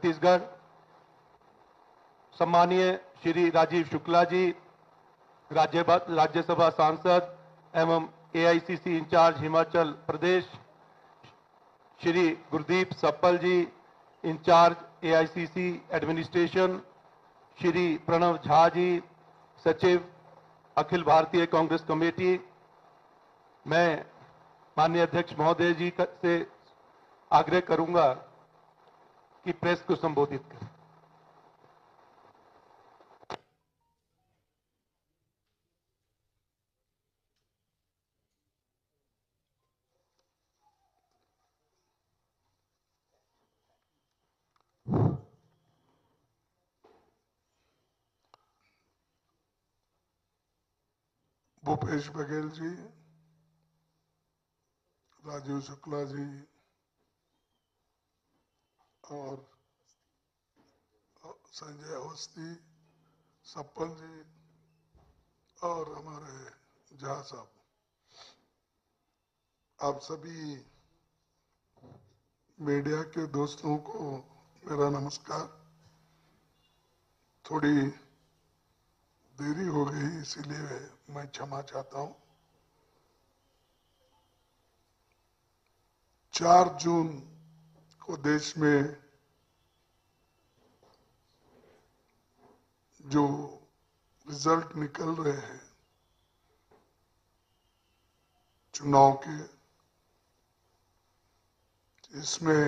छत्तीसगढ़, सम्मानीय श्री राजीव शुक्ला जी, राज्यसभा सांसद एवं AICC incharge Himachal Pradesh, Shri Gurdeep Sappal ji, incharge AICC administration, Shri Pranav Jha ji, सचिव अखिल भारतीय कांग्रेस कमेटी, मैं माननीय अध्यक्ष महोदय जी से आग्रह करूंगा कि प्रेस को संबोधित करें। भूपेश बघेल जी, राजीव शुक्ला जी और संजय अवस्थी, सप्पल जी और हमारे झा साहब, आप सभी मीडिया के दोस्तों को मेरा नमस्कार। थोड़ी देरी हो गई इसीलिए मैं क्षमा चाहता हूं। 4 जून को देश में जो रिजल्ट निकल रहे हैं चुनाव के, इसमें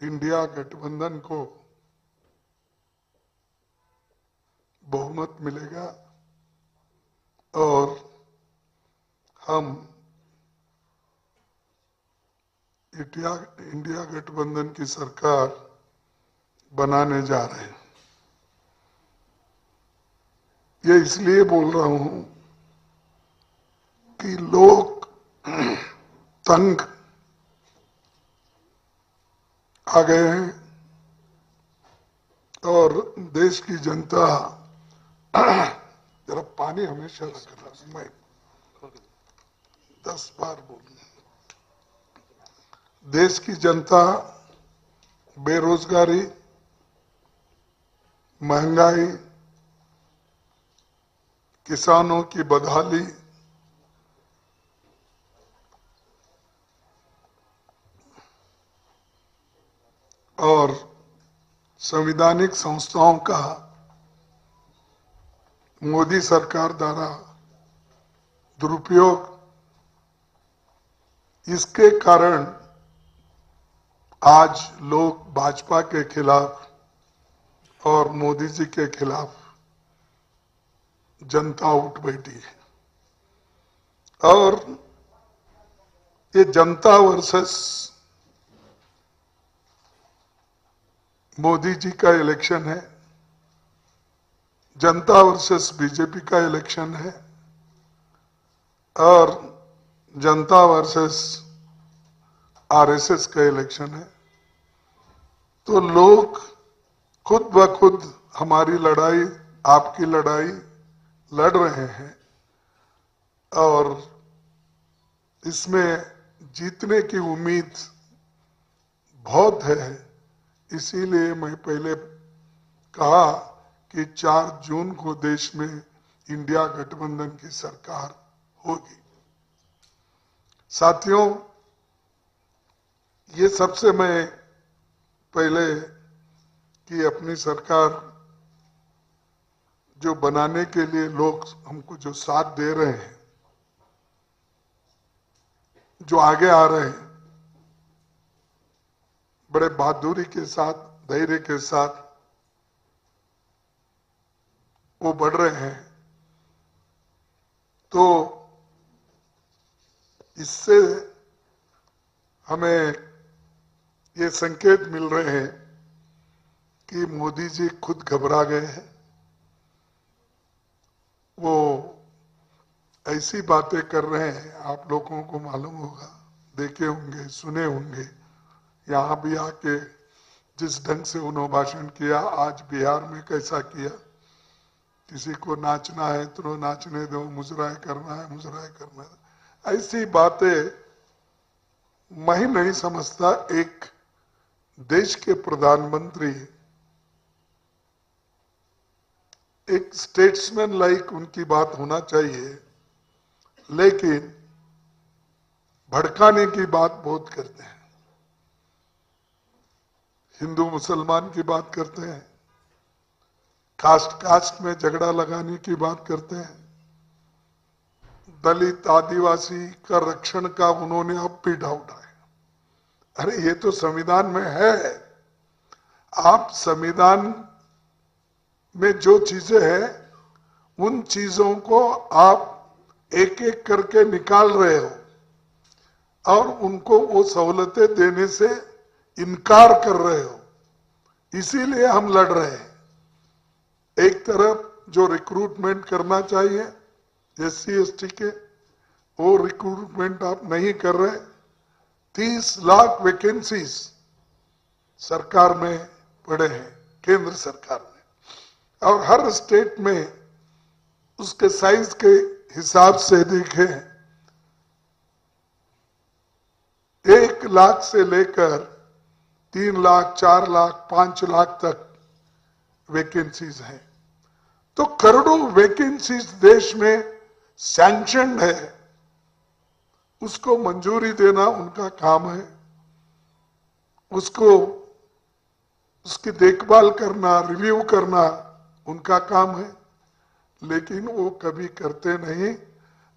इंडिया गठबंधन को बहुमत मिलेगा और हम इंडिया गठबंधन की सरकार बनाने जा रहे हैं। ये इसलिए बोल रहा हूं कि लोग तंग आ गए हैं और देश की जनता जरा पानी हमेशा रखना, मैं 10 बार बोलूं। देश की जनता बेरोजगारी, महंगाई, किसानों की बदहाली, और संवैधानिक संस्थाओं का मोदी सरकार द्वारा दुरुपयोग, इसके कारण आज लोग भाजपा के खिलाफ और मोदी जी के खिलाफ जनता उठ बैठी है। और ये जनता वर्सेस मोदी जी का इलेक्शन है, जनता वर्सेस बीजेपी का इलेक्शन है और जनता वर्सेस आरएसएस का इलेक्शन है। तो लोग खुद ब खुद हमारी लड़ाई, आपकी लड़ाई लड़ रहे हैं और इसमें जीतने की उम्मीद बहुत है। इसीलिए मैं पहले कहा कि 4 जून को देश में इंडिया गठबंधन की सरकार होगी। साथियों, ये सबसे मैं पहले कि अपनी सरकार जो बनाने के लिए लोग हमको जो साथ दे रहे हैं, जो आगे आ रहे हैं, बड़े बहादुरी के साथ, धैर्य के साथ वो बढ़ रहे हैं, तो इससे हमें ये संकेत मिल रहे हैं कि मोदी जी खुद घबरा गए हैं। वो ऐसी बातें कर रहे हैं, आप लोगों को मालूम होगा, देखे होंगे, सुने होंगे। यहाँ भी आके जिस ढंग से उन्होंने भाषण किया, आज बिहार में कैसा किया, किसी को नाचना है तो नाचने दो, मुजराए करना है मुजराए करना है, ऐसी बातें मैं नहीं समझता एक देश के प्रधानमंत्री एक स्टेट्समैन लाइक उनकी बात होना चाहिए, लेकिन भड़काने की बात बहुत करते हैं। हिंदू मुसलमान की बात करते हैं, कास्ट में झगड़ा लगाने की बात करते हैं, दलित आदिवासी का रक्षण का उन्होंने अब भी डाउट आया। अरे ये तो संविधान में है। आप संविधान में जो चीजें हैं उन चीजों को आप एक एक करके निकाल रहे हो और उनको वो सहूलतें देने से इनकार कर रहे हो। इसीलिए हम लड़ रहे हैं। एक तरफ जो रिक्रूटमेंट करना चाहिए SC ST के, वो रिक्रूटमेंट आप नहीं कर रहे। 30 लाख वैकेंसीज सरकार में पड़े हैं, केंद्र सरकार में, और हर स्टेट में उसके साइज के हिसाब से देखें 1 लाख से लेकर 3 लाख, 4 लाख, 5 लाख तक वैकेंसीज हैं। तो करोड़ों वैकेंसीज देश में सैंक्शनड है, उसको मंजूरी देना उनका काम है, उसको उसकी देखभाल करना, रिव्यू करना उनका काम है, लेकिन वो कभी करते नहीं।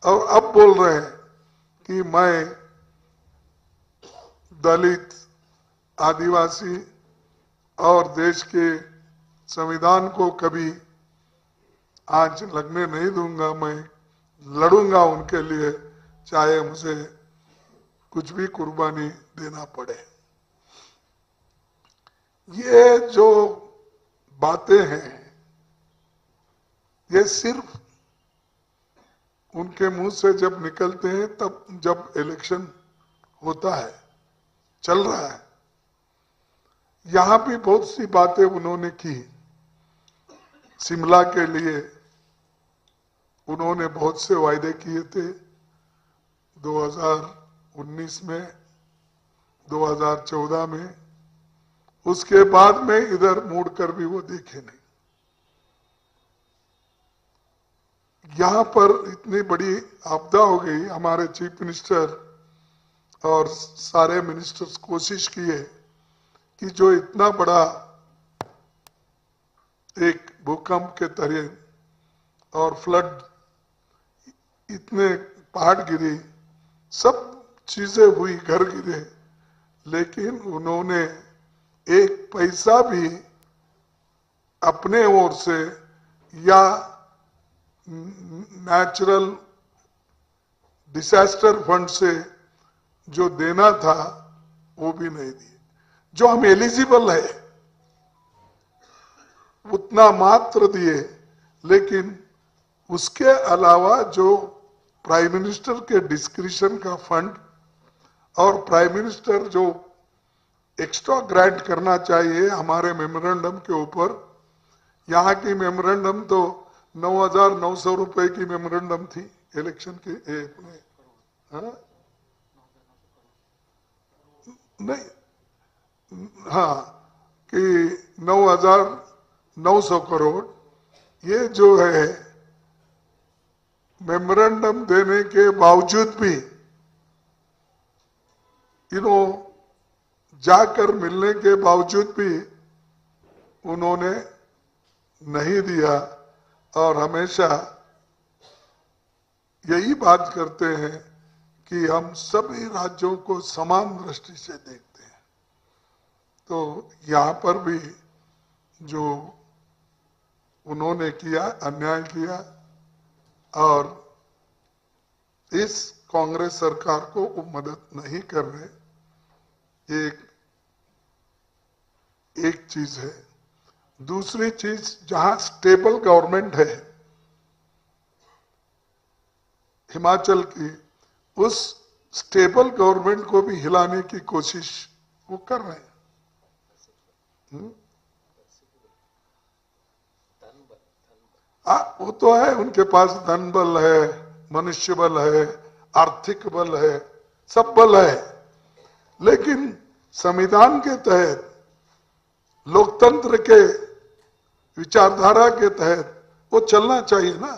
और अब बोल रहे हैं कि मैं दलित, आदिवासी और देश के संविधान को कभी आंच लगने नहीं दूंगा, मैं लड़ूंगा उनके लिए, चाहे मुझे कुछ भी कुर्बानी देना पड़े। ये जो बातें हैं ये सिर्फ उनके मुंह से जब निकलते हैं तब, जब इलेक्शन होता है, चल रहा है। यहां भी बहुत सी बातें उन्होंने की। शिमला के लिए उन्होंने बहुत से वायदे किए थे 2019 में, 2014 में, उसके बाद में इधर मुड़कर भी वो देखे नहीं। यहां पर इतनी बड़ी आपदा हो गई, हमारे चीफ मिनिस्टर और सारे मिनिस्टर्स कोशिश किए कि जो इतना बड़ा एक भूकंप के तरह और फ्लड, इतने पहाड़ गिरी, सब चीजें हुई, घर गिरे, लेकिन उन्होंने एक पैसा भी अपने ओर से या नेचुरल डिजास्टर फंड से जो देना था वो भी नहीं दिए। जो हम एलिजिबल है उतना मात्र दिए, लेकिन उसके अलावा जो प्राइम मिनिस्टर के डिस्क्रिशन का फंड और प्राइम मिनिस्टर जो एक्स्ट्रा ग्रांट करना चाहिए हमारे मेमोरेंडम के ऊपर, यहाँ की मेमोरेंडम तो 9,900 रुपए की मेमोरेंडम थी इलेक्शन के नहीं, हाँ, कि 9,900 करोड़। ये जो है मेमोरेंडम देने के बावजूद भी जाकर मिलने के बावजूद भी उन्होंने नहीं दिया, और हमेशा यही बात करते हैं कि हम सभी राज्यों को समान दृष्टि से देखते हैं। तो यहाँ पर भी जो उन्होंने किया, अन्याय किया, और इस कांग्रेस सरकार को वो मदद नहीं कर रहे। एक चीज है। दूसरी चीज, जहां स्टेबल गवर्नमेंट है हिमाचल की, उस स्टेबल गवर्नमेंट को भी हिलाने की कोशिश वो कर रहे हैं। वो तो है, उनके पास धन बल है, मनुष्य बल है, आर्थिक बल है, सब बल है, लेकिन संविधान के तहत लोकतंत्र के विचारधारा के तहत वो चलना चाहिए ना।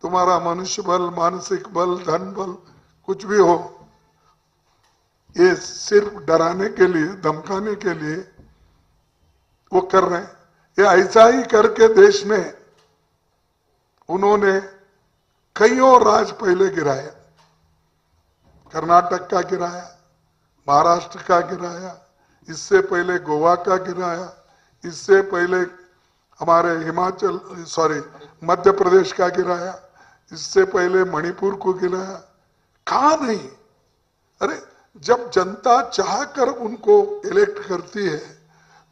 तुम्हारा मनुष्य बल, मानसिक बल, धन बल कुछ भी हो, ये सिर्फ डराने के लिए, धमकाने के लिए वो कर रहे हैं। ये ऐसा ही करके देश में उन्होंने कईयों राज पहले गिराया। कर्नाटक का गिराया, महाराष्ट्र का गिराया, इससे पहले गोवा का गिराया, इससे पहले हमारे मध्य प्रदेश का गिराया, इससे पहले मणिपुर को गिराया। कहा नहीं? अरे जब जनता चाहकर उनको इलेक्ट करती है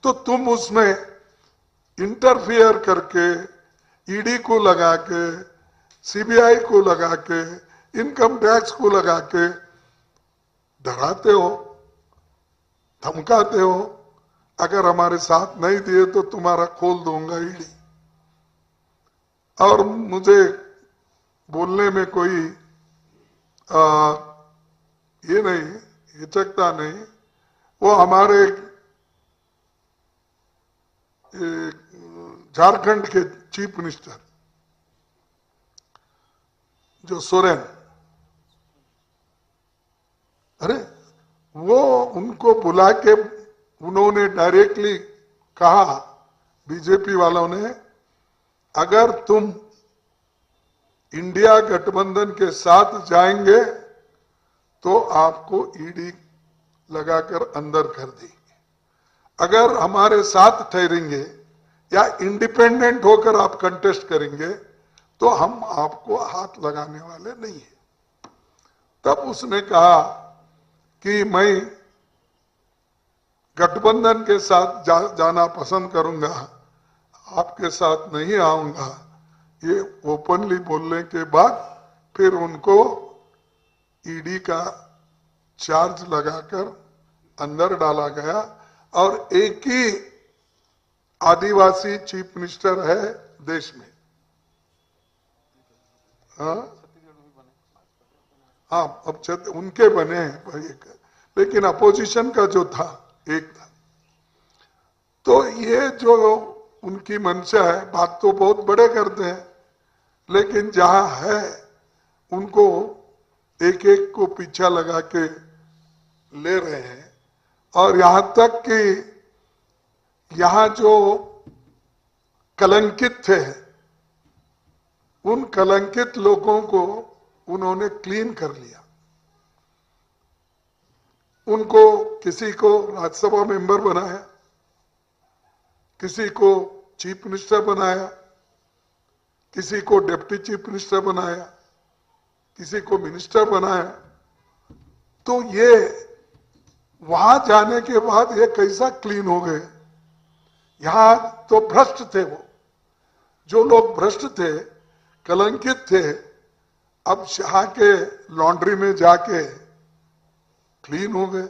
तो तुम उसमें इंटरफियर करके ईडी को लगा के, सीबीआई को लगा के, इनकम टैक्स को लगा के डराते हो, धमकाते हो। अगर हमारे साथ नहीं दिए तो तुम्हारा खोल दूंगा ईडी। और मुझे बोलने में कोई ये नहीं, हिचकता नहीं। वो हमारे झारखंड के चीफ मिनिस्टर जो सोरेन, अरे वो उनको बुला के उन्होंने डायरेक्टली कहा, बीजेपी वालों ने, अगर तुम इंडिया गठबंधन के साथ जाएंगे तो आपको ईडी लगाकर अंदर कर देंगे। अगर हमारे साथ ठहरेंगे या इंडिपेंडेंट होकर आप कंटेस्ट करेंगे तो हम आपको हाथ लगाने वाले नहीं है। तब उसने कहा कि मैं गठबंधन के साथ जाना पसंद करूंगा, आपके साथ नहीं आऊंगा। ये ओपनली बोलने के बाद फिर उनको ईडी का चार्ज लगाकर अंदर डाला गया। और एक ही आदिवासी चीफ मिनिस्टर है देश में। हाँ, अब उनके बने हैं एक, लेकिन अपोजिशन का जो था एक था। तो ये जो उनकी मंशा है, बात तो बहुत बड़े करते हैं, लेकिन जहां है उनको एक एक को पीछा लगा के ले रहे हैं। और यहां तक कि यहां जो कलंकित थे, उन कलंकित लोगों को उन्होंने क्लीन कर लिया। उनको किसी को राज्यसभा मेंबर बनाया, किसी को चीफ मिनिस्टर बनाया, किसी को डिप्टी चीफ मिनिस्टर बनाया, किसी को मिनिस्टर बनाया। तो ये वहां जाने के बाद ये कैसा क्लीन हो गए? यहां तो भ्रष्ट थे वो, जो लोग भ्रष्ट थे, कलंकित थे, अब शाह के लॉन्ड्री में जाके क्लीन हो गए।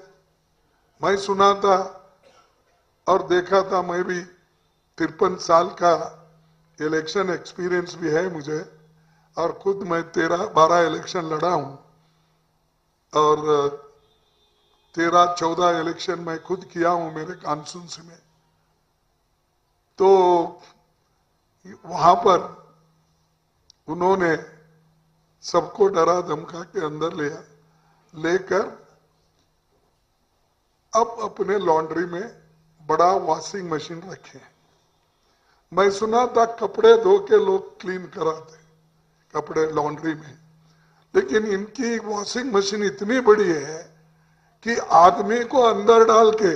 मैं सुना था और देखा था, मैं भी 53 साल का इलेक्शन एक्सपीरियंस भी है मुझे, और खुद मैं 13-12 इलेक्शन लड़ा हूं, और 13-14 इलेक्शन मैं खुद किया हूं मेरे कॉन्स्टिट्यूंसी में। तो वहां पर उन्होंने सबको डरा धमका के अंदर लेकर अब अपने लॉन्ड्री में बड़ा वॉशिंग मशीन रखे हैं। मैं सुना था कपड़े धो के लोग क्लीन कराते कपड़े लॉन्ड्री में, लेकिन इनकी वॉशिंग मशीन इतनी बड़ी है कि आदमी को अंदर डाल के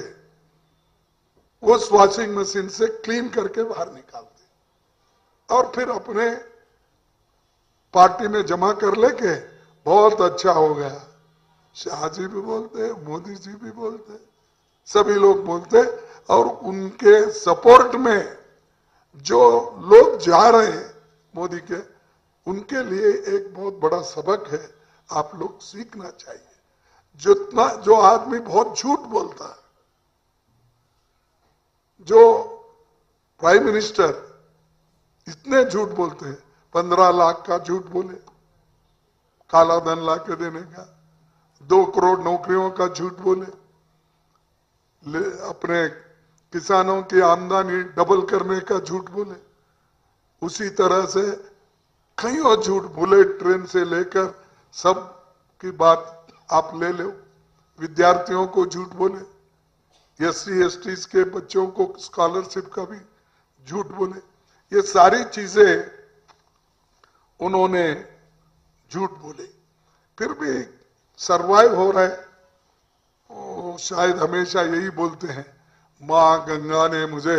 उस वॉशिंग मशीन से क्लीन करके बाहर निकालते और फिर अपने पार्टी में जमा कर लेके बहुत अच्छा हो गया। शाह जी भी बोलते, मोदी जी भी बोलते, सभी लोग बोलते, और उनके सपोर्ट में जो लोग जा रहे हैं मोदी के, उनके लिए एक बहुत बड़ा सबक है, आप लोग सीखना चाहिए। जो आदमी बहुत झूठ बोलता है, जो प्राइम मिनिस्टर इतने झूठ बोलते हैं, 15 लाख का झूठ बोले काला धन ला के देने का, 2 करोड़ नौकरियों का झूठ बोले, अपने किसानों की आमदनी डबल करने का झूठ बोले, उसी तरह से कई और झूठ बोले। ट्रेन से लेकर सब की बात आप ले लो, विद्यार्थियों को झूठ बोले, एससी एसटी के बच्चों को स्कॉलरशिप का भी झूठ बोले। ये सारी चीजें उन्होंने झूठ बोले, फिर भी सरवाइव हो रहे। वो शायद हमेशा यही बोलते हैं, माँ गंगा ने मुझे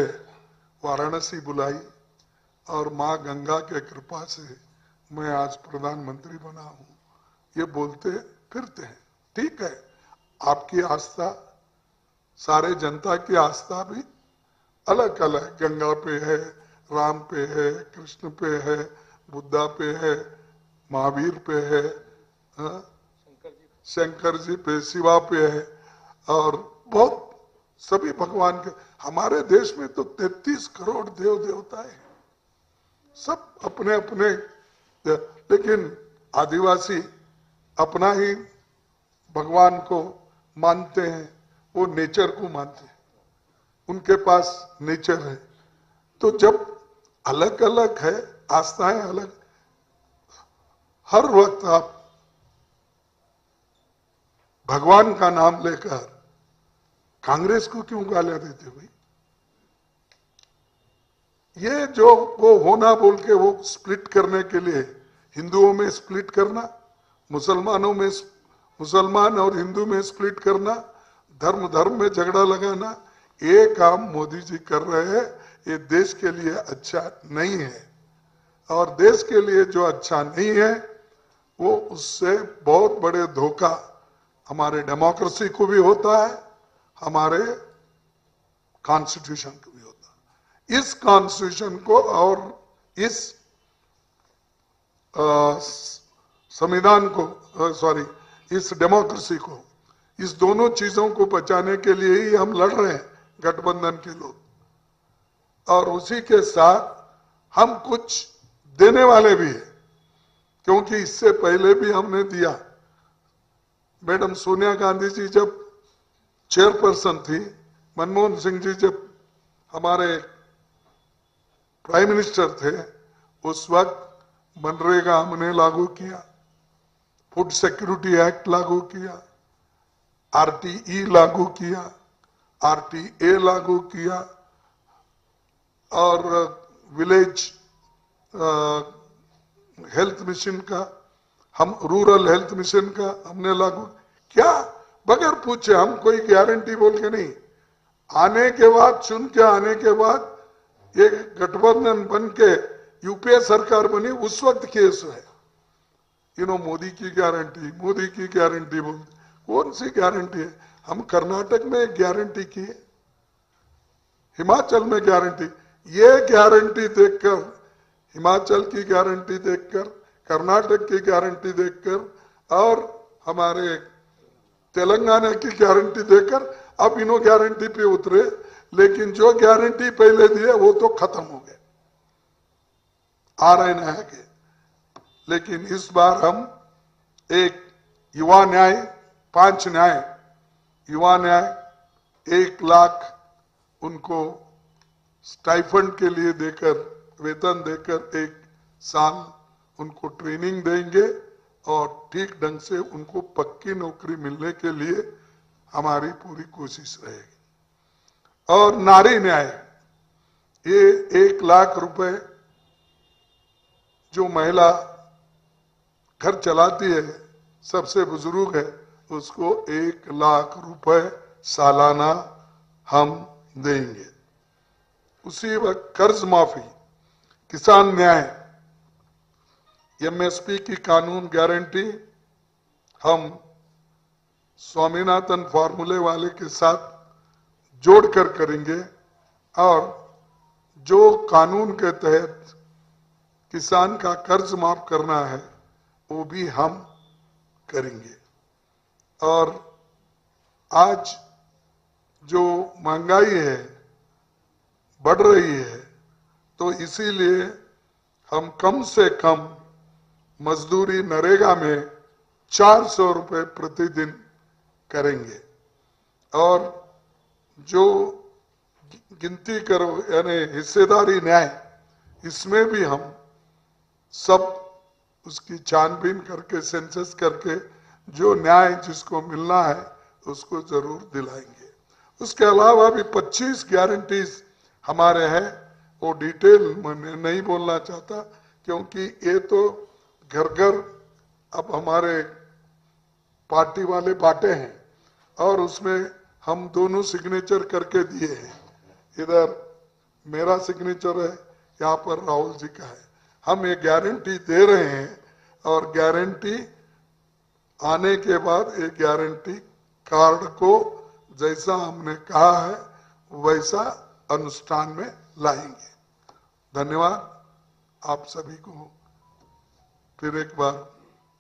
वाराणसी बुलाई और माँ गंगा के कृपा से मैं आज प्रधानमंत्री बना हूं, ये बोलते फिरते हैं। ठीक है, आपकी आस्था, सारे जनता की आस्था भी अलग अलग, गंगा पे है, राम पे है, कृष्ण पे है, बुद्धा पे है, महावीर पे है, शंकर जी पे, शिवा पे है, और बहुत सभी भगवान के। हमारे देश में तो 33 करोड़ देव देवता है, सब अपने अपने, लेकिन आदिवासी अपना ही भगवान को मानते हैं, वो नेचर को मानते हैं, उनके पास नेचर है। तो जब अलग अलग है, आस्थाएं अलग, हर वक्त आप भगवान का नाम लेकर कांग्रेस को क्यों गालियां देते हुए? ये जो वो होना बोल के वो स्प्लिट करने के लिए, हिंदुओं में स्प्लिट करना, मुसलमानों में, मुसलमान और हिंदू में स्प्लिट करना, धर्म धर्म में झगड़ा लगाना, ये काम मोदी जी कर रहे हैं। ये देश के लिए अच्छा नहीं है, और देश के लिए जो अच्छा नहीं है वो उससे बहुत बड़े धोखा हमारे डेमोक्रेसी को भी होता है, हमारे कॉन्स्टिट्यूशन को भी होता है। इस कॉन्स्टिट्यूशन को और इस संविधान को, सॉरी, इस डेमोक्रेसी को, इस दोनों चीजों को बचाने के लिए ही हम लड़ रहे हैं, गठबंधन के लोग। और उसी के साथ हम कुछ देने वाले भी हैं, क्योंकि इससे पहले भी हमने दिया। मैडम सोनिया गांधी जी जब चेयरपर्सन थी, मनमोहन सिंह जी जब हमारे प्राइम मिनिस्टर थे, उस वक्त मनरेगा हमने लागू किया, फूड सिक्योरिटी एक्ट लागू किया, आरटीई लागू किया, आरटीए लागू किया, और विलेज हेल्थ मिशन का, हम रूरल हेल्थ मिशन का हमने लागू क्या, बगैर पूछे। हम कोई गारंटी बोल के नहीं, आने के बाद, चुन के आने के बाद, ये गठबंधन बन के यूपीए सरकार बनी, उस वक्त केस है। मोदी की गारंटी, मोदी की गारंटी बोल, कौन सी गारंटी है? हम कर्नाटक में एक गारंटी की है, हिमाचल में गारंटी, ये गारंटी देखकर, हिमाचल की गारंटी देखकर, कर्नाटक की गारंटी देखकर और हमारे तेलंगाना की गारंटी देखकर अब इन्हों गारंटी पे उतरे। लेकिन जो गारंटी पहले दिए वो तो खत्म हो गए, आ रहे नया के। लेकिन इस बार हम एक युवा न्याय, 5 न्याय, युवा न्याय 1 लाख उनको स्टाइफंड के लिए देकर, वेतन देकर 1 साल उनको ट्रेनिंग देंगे, और ठीक ढंग से उनको पक्की नौकरी मिलने के लिए हमारी पूरी कोशिश रहेगी। और नारी न्याय, ये 1 लाख रुपए जो महिला घर चलाती है, सबसे बुजुर्ग है, उसको 1 लाख रुपए सालाना हम देंगे। उसी वक्त कर्ज माफी, किसान न्याय, एमएसपी की कानून गारंटी हम स्वामीनाथन फॉर्मूले वाले के साथ जोड़कर करेंगे, और जो कानून के तहत किसान का कर्ज माफ करना है वो भी हम करेंगे। और आज जो महंगाई है, बढ़ रही है, तो इसीलिए हम कम से कम मजदूरी नरेगा में 400 रुपए प्रतिदिन करेंगे। और जो गिनती करो यानी हिस्सेदारी न्याय, इसमें भी हम सब उसकी छानबीन करके सेंसस करके जो न्याय जिसको मिलना है उसको जरूर दिलाएंगे। उसके अलावा भी 25 गारंटीज हमारे हैं, वो डिटेल मैं नहीं बोलना चाहता क्योंकि ये तो घर घर अब हमारे पार्टी वाले बांटे हैं और उसमें हम दोनों सिग्नेचर करके दिए हैं। इधर मेरा सिग्नेचर है, यहाँ पर राहुल जी का है। हम ये गारंटी दे रहे हैं और गारंटी आने के बाद एक गारंटी कार्ड को जैसा हमने कहा है वैसा अनुष्ठान में लाएंगे। धन्यवाद आप सभी को। फिर एक बार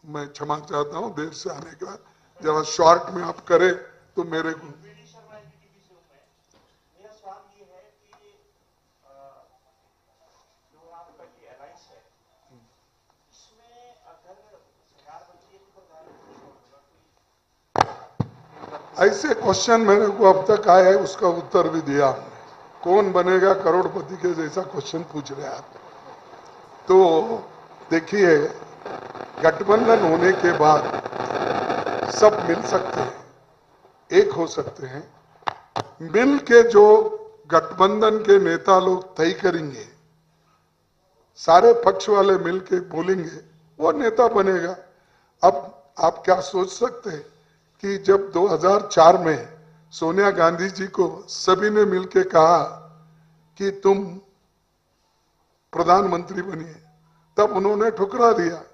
मैं क्षमा चाहता हूं देर से आने के बाद, जरा शॉर्ट में आप करें तो मेरे को। ऐसे क्वेश्चन मेरे को अब तक आए है, उसका उत्तर भी दिया हमने। कौन बनेगा करोड़पति के जैसा क्वेश्चन पूछ रहे आप। तो देखिए, गठबंधन होने के बाद सब मिल सकते हैं, एक हो सकते हैं। मिल के जो गठबंधन के नेता लोग तय करेंगे, सारे पक्ष वाले मिल के बोलेंगे, वो नेता बनेगा। अब आप क्या सोच सकते हैं कि जब 2004 में सोनिया गांधी जी को सभी ने मिलकर कहा कि तुम प्रधानमंत्री बनिए, तब उन्होंने ठुकरा दिया।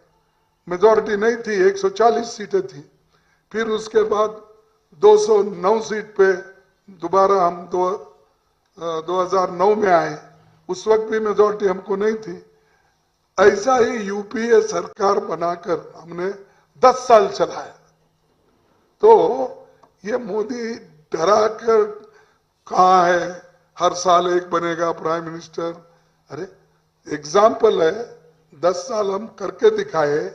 मेजॉरिटी नहीं थी, 140 सीटें थी। फिर उसके बाद 209 सीट पे दोबारा हम 2009 में आए, उस वक्त भी मेजॉरिटी हमको नहीं थी। ऐसा ही यूपीए सरकार बनाकर हमने 10 साल चलाया। तो ये मोदी डरा कर कहा है हर साल एक बनेगा प्राइम मिनिस्टर। अरे एग्जाम्पल है, 10 साल हम करके दिखाए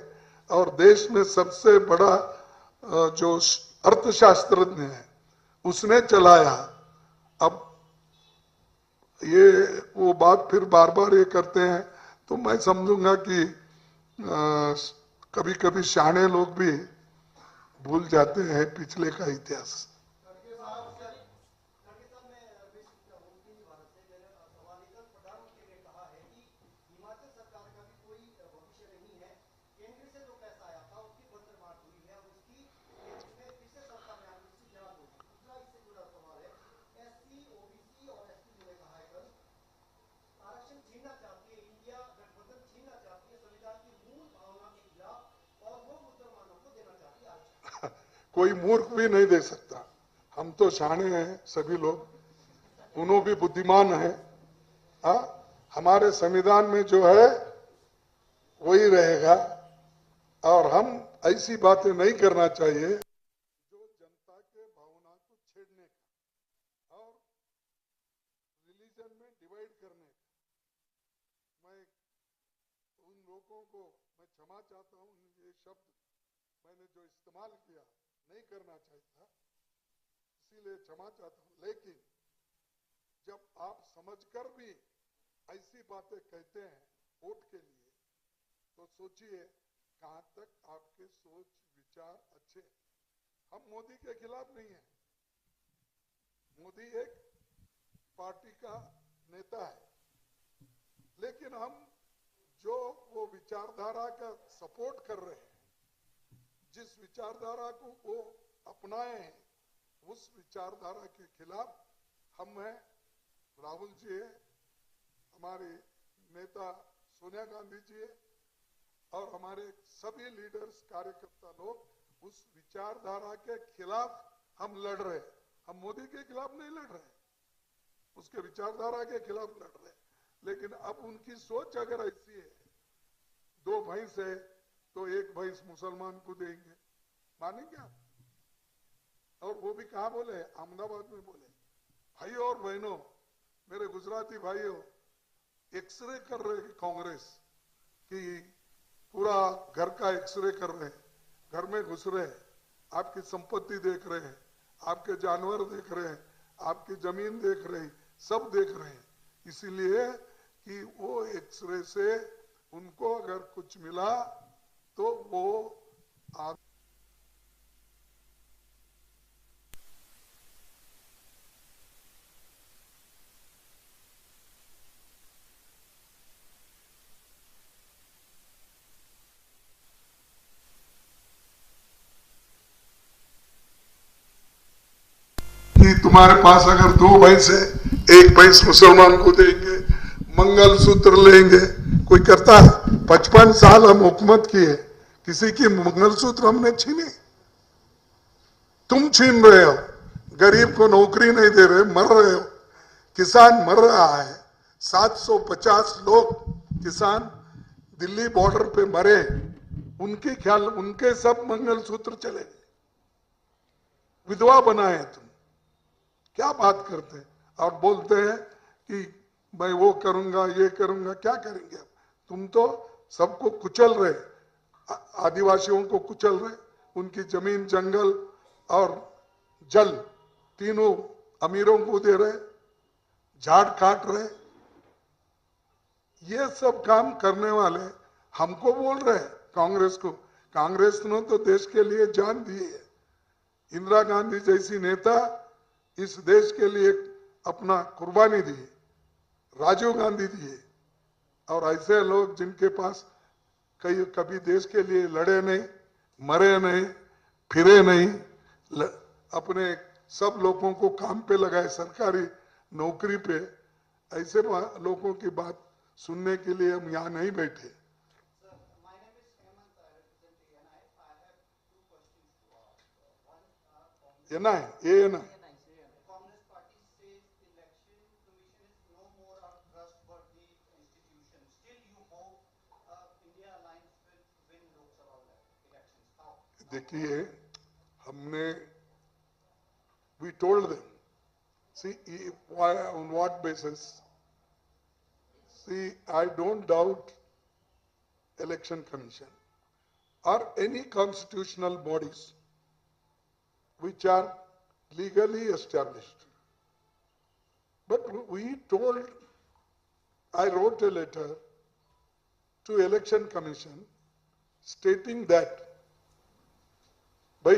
और देश में सबसे बड़ा जो अर्थशास्त्रज्ञ है उसने चलाया। अब ये वो बात फिर बार बार ये करते हैं तो मैं समझूंगा कि कभी कभी शाणे लोग भी भूल जाते हैं पिछले का इतिहास। कोई मूर्ख भी नहीं दे सकता। हम तो शाणे हैं सभी लोग, उन्हों भी बुद्धिमान है। हमारे संविधान में जो है वही रहेगा और हम ऐसी बातें नहीं करना चाहिए जो जनता के भावना को छेड़ने का और रिलीजन में डिवाइड करने का। मैं उन लोगों को मैं क्षमा चाहता हूं, ये शब्द मैंने जो इस्तेमाल किया नहीं करना चाहिए था, इसीलिए क्षमा चाहता हूं। लेकिन जब आप समझकर भी ऐसी बातें कहते हैं वोट के लिए, तो सोचिए कहां तक आपके सोच विचार अच्छे। हम मोदी के खिलाफ नहीं है, मोदी एक पार्टी का नेता है, लेकिन हम जो वो विचारधारा का सपोर्ट कर रहे हैं, जिस विचारधारा को वो अपनाए हैं, उस विचारधारा के खिलाफ हम हैं। राहुल जी है, हमारे नेता सोनिया गांधी जी है और हमारे सभी लीडर्स कार्यकर्ता लोग उस विचारधारा के खिलाफ हम लड़ रहे हैं। हम मोदी के खिलाफ नहीं लड़ रहे, उसके विचारधारा के खिलाफ लड़ रहे हैं। लेकिन अब उनकी सोच अगर ऐसी है, 2 भैंस है तो 1 भैंस मुसलमान को देंगे, मानेंगे आप? और वो भी कहा बोले, अहमदाबाद में बोले। भाइयों और बहनों, मेरे गुजराती भाइयों, एक्सरे कर रहे हैं कांग्रेस कि पूरा घर का एक्सरे कर रहे हैं, घर में घुस रहे हैं, आपकी संपत्ति देख रहे हैं, आपके जानवर देख रहे हैं, आपकी जमीन देख रहे हैं, सब देख रहे हैं, इसीलिए कि वो एक्सरे से उनको अगर कुछ मिला तो वो कि तुम्हारे पास अगर 2 भैंस है, 1 भैंस मुसलमान को देंगे, मंगलसूत्र लेंगे, कोई करता है? 55 साल हम हुकूमत किए, किसी की मंगलसूत्र हमने छीने? तुम छीन रहे हो, गरीब को नौकरी नहीं दे रहे, मर रहे हो, किसान मर रहा है। 750 लोग किसान दिल्ली बॉर्डर पे मरे, उनके ख्याल, उनके सब मंगलसूत्र चले, विधवा बनाए। तुम क्या बात करते हैं और बोलते हैं कि मैं वो करूंगा, ये करूंगा। क्या करेंगे अब? तुम तो सबको कुचल रहे, आदिवासियों को कुचल रहे, उनकी जमीन, जंगल और जल तीनों अमीरों को दे रहे, झाड़ काट रहे। ये सब काम करने वाले हमको बोल रहे हैं, कांग्रेस को। कांग्रेस ने तो देश के लिए जान दी है। इंदिरा गांधी जैसी नेता इस देश के लिए अपना कुर्बानी दी, राजीव गांधी दिए, और ऐसे लोग जिनके पास कभी देश के लिए लड़े नहीं, मरे नहीं, फिरे नहीं, अपने सब लोगों को काम पे लगाए, सरकारी नौकरी पे, ऐसे लोगों की बात सुनने के लिए हम यहाँ नहीं बैठे। ANI. देखिए, हमने we told them, see, on what basis? See, I don't doubt election commission or any constitutional bodies which are legally established. But we told, I wrote a letter to election commission stating that भाई,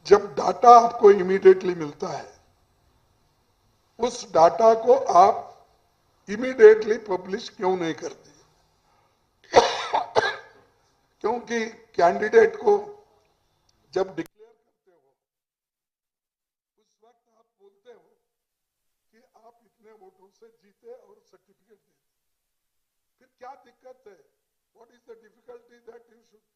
जब data आपको immediately मिलता है, उस data को आप immediately publish क्यों नहीं करते? क्योंकि कैंडिडेट को जब डिक्लेयर करते हो, उस वक्त आप बोलते हो कि आप इतने वोटों से जीते और सर्टिफिकेट देते। फिर क्या दिक्कत है? What is the difficulty that you should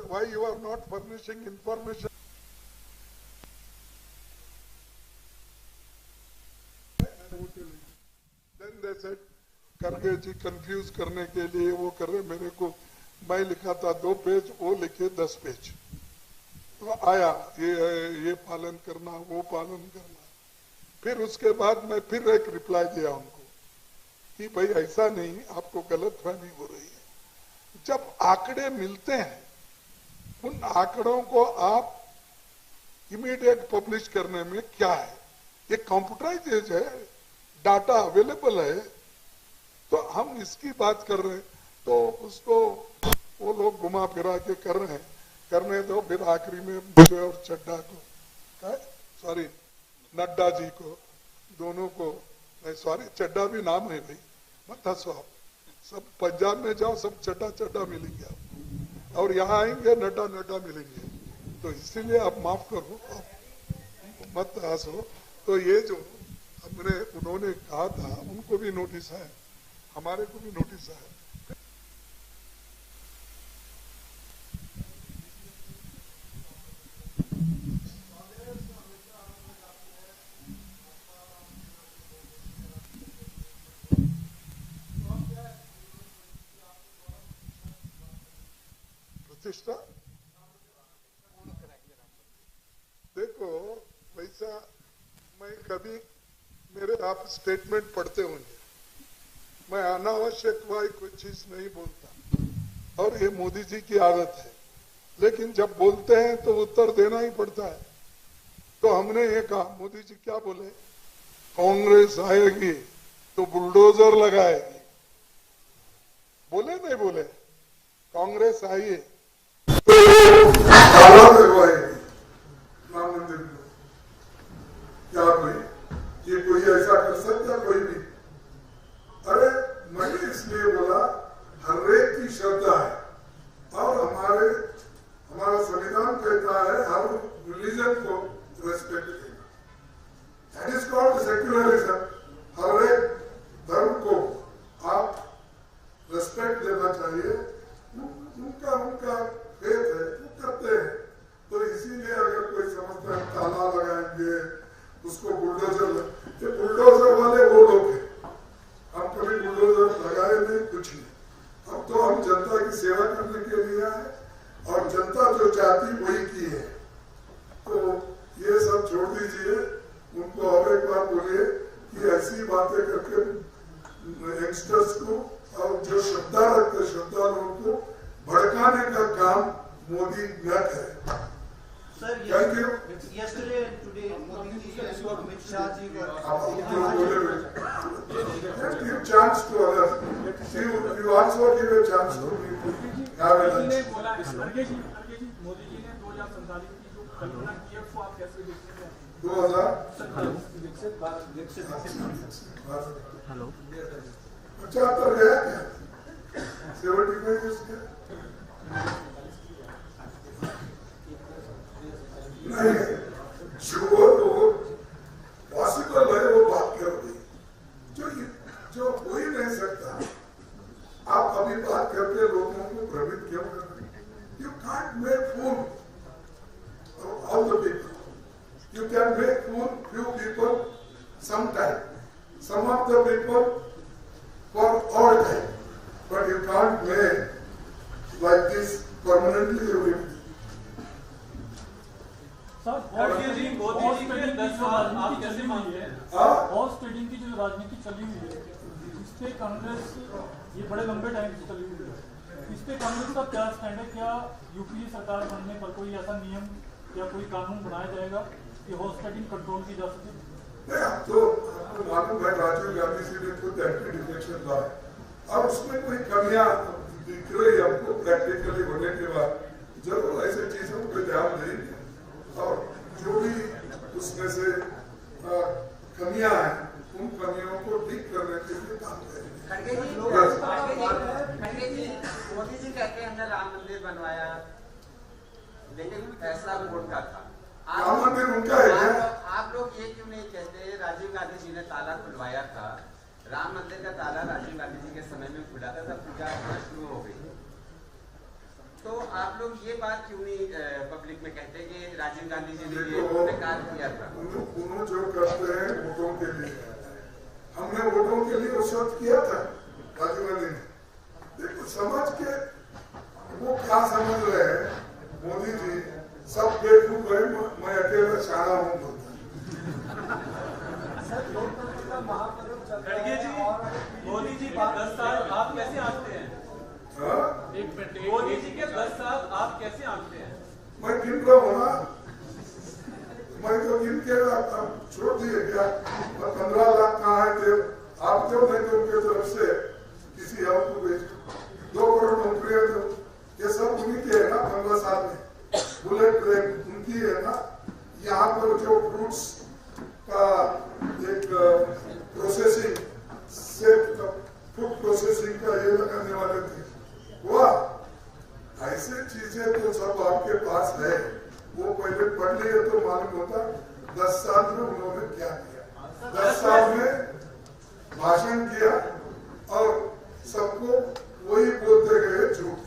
why you are not furnishing information? Then they said, करके जी कंफ्यूज करने के लिए वो कर रहे। मेरे को, मैं लिखा था 2 पेज, वो लिखे 10 पेज। तो आया ये पालन करना, वो पालन करना। फिर उसके बाद मैं फिर एक रिप्लाई दिया उनको कि भाई ऐसा नहीं, आपको गलतफहमी हो रही है। जब आंकड़े मिलते हैं, उन आंकड़ों को आप इमीडिएट पब्लिश करने में क्या है? ये कंप्यूटराइज है, डाटा अवेलेबल है, तो हम इसकी बात कर रहे हैं। तो उसको वो लोग घुमा फिरा के कर रहे हैं, करने दो। फिर आखिरी में मुझे और चड्डा को, सॉरी नड्डा जी को, दोनों को, सॉरी चड्डा भी नाम है भाई, मत हंसो आप। सब पंजाब में जाओ, सब चड्डा चड्डा मिलेंगे आप, और यहाँ आएंगे नड्डा नड्डा मिलेंगे। तो इसीलिए आप माफ करो, आप मत हंसो। तो ये जो हमने उन्होंने कहा था, उनको भी नोटिस है, हमारे को भी नोटिस है। प्रतिष्ठा देखो, वैसा मैं कभी, मेरे आप स्टेटमेंट पढ़ते होंगे, मैं अनावश्यक कोई चीज नहीं बोलता, और ये मोदी जी की आदत है। लेकिन जब बोलते हैं तो उत्तर देना ही पड़ता है। तो हमने ये कहा, मोदी जी क्या बोले, कांग्रेस आएगी तो बुलडोजर लगाएगी। बोले नहीं बोले? कांग्रेस आई तो ताला लगवाएगी राम मंदिर को। क्या ये कोई ऐसा कर सकता? कोई भी? अरे मैंने इसलिए बोला, हर एक की श्रद्धा है और हमारा संविधान कहता है हर रिलीजन को रेस्पेक्ट देना। That is called secularism. हर एक धर्म को आप रेस्पेक्ट देना चाहिए। उनका फेथ है, वो करते हैं। तो इसीलिए अगर कोई समझता है ताला लगाएंगे उसको बुलडोजर वाले वो लोग हैं। हम कभी बुलडोजर लगाए नहीं, कुछ नहीं। अब तो हम जनता की सेवा करने के लिए आए और जनता जो चाहती वही की है। तो ये सब छोड़ दीजिए। उनको और एक बार बोलिए कि ऐसी बातें करके यंगस्टर्स को और जो श्रद्धा रखते श्रद्धालुओं को भड़काने का काम मोदी न करे। Thank you. Yesterday and today, Modi ji and Amit Shah ji were. Give chance to others. You also give a chance to me. Have a lunch. Modi ji ने 2047 की जो कल्पना की है उसको आप कैसे देखते हैं? 2000 हेलो 75 गया क्या? 75 इसके नहीं, जो लोग पॉसिबल है वो बात कर रही, जो हो ही नहीं सकता। आप अभी बात करके लोगों को भ्रमित क्यों कर रहे? You can't make fool of all the people. You can make fool few people sometime, some of the people for all time, but you can't make like this permanently every. Modi ji के 10 साल आप कैसे मानते हैं? हॉर्स ट्रेडिंग की जो राजनीति चली हुई है, इस पे कांग्रेस ये बड़े लंबे टाइम से चली हुई है, इस पे कांग्रेस का क्या स्टैंड है? क्या यूपीए सरकार बनने पर कोई ऐसा नियम या कोई कानून बनाया जाएगा कि हॉर्स ट्रेडिंग कंट्रोल की जा सके? नहीं, अब तो आपको मालूम है राजीव गांधी जी ने खुद एंटी डिफेक्शन लाया और उसमें कोई कमियां दिख रही हमको प्रैक्टिकली होने के बाद। जरूर ऐसे चीजों पर ध्यान देंगे और जो भी उसमें से कमियां हैं उन कमियों को ठीक करने के लिए काम करेंगे। खड़गे जी, मोदी जी कहते हैं हमने राम मंदिर बनवाया, लेकिन फैसला कोर्ट का था। राम मंदिर उनका है क्या? आप लोग ये क्यों नहीं कहते राजीव गांधी जी ने ताला खुलवाया था? राम मंदिर का ताला राजीव गांधी जी के समय में खुला था, तब पूजा अर्चना शुरू हो गई। तो आप लोग ये बात क्यों नहीं पब्लिक में कहते कि राजीव गांधी जी ने ये कार्य किया था? उन्होंने जो करते हैं वोटों के लिए, हमने वोटों के लिए उस वक्त किया था राजीव गांधी ने। देखो समझ के वो क्या समझ रहे हैं मोदी जी, सब बेवकूफ है, मैं अकेला शाना हूँ बोलता। खड़गे जी, मोदी जी के 10 साल आप कैसे आंकते हैं? मोदी जी के 10 साल आप कैसे आंकते हैं? मैं गिन रहा हूँ ना, मैं तो गिन के छोड़ दिए क्या? 15 लाख कहाँ है थे? आप जो नहीं तो उनके तरफ से किसी और को भेज 2 करोड़ नौकरियां दो, ये सब उन्हीं के है ना। 15 साल में बुलेट ट्रेन उनकी है ना। यहाँ पर जो फ्रूट्स का एक प्रोसेसिंग से फूड प्रोसेसिंग का ये लगाने वाले थे, हुआ ऐसे चीजें तो सब आपके पास है। वो पहले पढ़ लिए तो मालूम होता 10 साल में उन्होंने क्या किया। 10 साल में भाषण किया और सबको वही बोलते गए झूठ।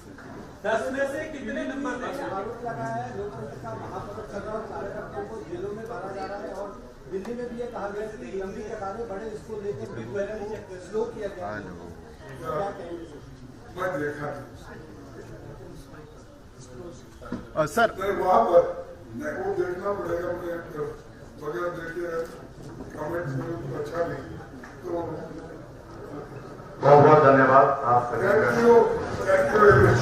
10 में से कितने नंबर देंगे? आरोप लगा है लोकतंत्र का महापर्व चल रहा है, कार्यकर्ताओं को जेलों में भरा जा रहा है और दिल्ली में भी ये कहा गया कि लंबी कतारें बढ़े, इसको लेकर स्लो किया गया। क्या कहेंगे? मैं देखा सर नहीं वहां पर, नहीं वो देखना पड़ेगा मुझे, बगैर देखे कमेंट अच्छा नहीं। तो बहुत बहुत धन्यवाद आप थैंक यू वेरी मच।